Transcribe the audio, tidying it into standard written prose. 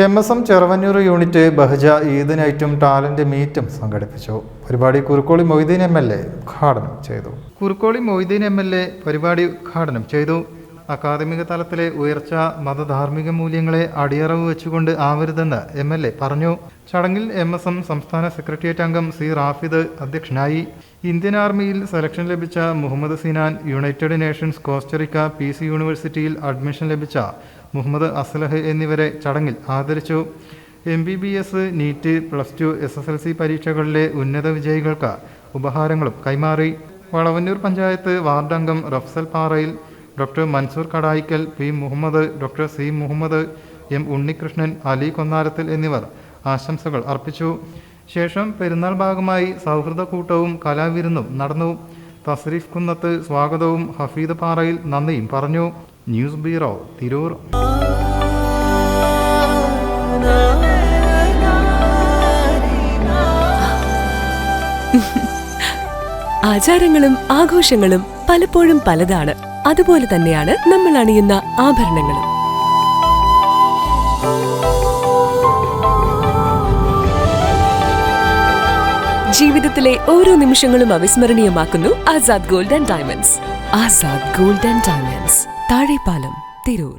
MSM Cheruvannur unit ബഹജ Eid നൈറ്റും talent മീറ്റും സംഘടിപ്പിച്ചു. പരിപാടി Kurukkoli Moideen MLA ഉദ്ഘാടനം ചെയ്തു. കുറുക്കോളി മൊയ്തീൻ MLA പരിപാടി ഉദ്ഘാടനം ചെയ്തു. അക്കാദമിക തലത്തിലെ ഉയർച്ച മതധാർമ്മിക മൂല്യങ്ങളെ അടിയറവ് വെച്ചുകൊണ്ട് ആവരുതെന്ന് MLA പറഞ്ഞു. ചടങ്ങിൽ MSM സംസ്ഥാന സെക്രട്ടേറിയറ്റ് അംഗം C. റാഫിദ് അധ്യക്ഷനായി. ഇന്ത്യൻ ആർമിയിൽ സെലക്ഷൻ ലഭിച്ച Muhammad Sinan, United Nations Costa Rica PC യൂണിവേഴ്സിറ്റിയിൽ അഡ്മിഷൻ ലഭിച്ച മുഹമ്മദ് അസ്ലഹ് എന്നിവരെ ചടങ്ങിൽ ആദരിച്ചു. MBBS, നീറ്റ്, +2, SSLC പരീക്ഷകളിലെ ഉന്നത വിജയികൾക്ക് ഉപഹാരങ്ങളും കൈമാറി. വളവന്നൂർ പഞ്ചായത്ത് വാർഡ് അംഗം Rafsal Parayil, doctor Mansoor Kadayikkal, P. Muhammad, doctor C. Muhammad, M. Unnikrishnan, Ali Konnarathil എന്നിവർ ആശംസകൾ അർപ്പിച്ചു. ശേഷം പെരുന്നാൾ ഭാഗമായി സൗഹൃദ കൂട്ടവും കലാവിരുന്നും നടന്നു. തസ്രീഫ് കുന്നത്ത് സ്വാഗതവും ഹഫീദ് പാറയിൽ നന്ദിയും പറഞ്ഞു. News bureau, Tirur. ആചാരങ്ങളും ആഘോഷങ്ങളും പലപ്പോഴും പലതാണ്. അതുപോലെ തന്നെയാണ് നമ്മൾ അണിയുന്ന ആഭരണങ്ങളും. ജീവിതത്തിലെ ഓരോ നിമിഷങ്ങളും അവിസ്മരണീയമാക്കുന്നു Azad gold and diamonds. Azad gold and diamonds, Thazhepalam, Tirur.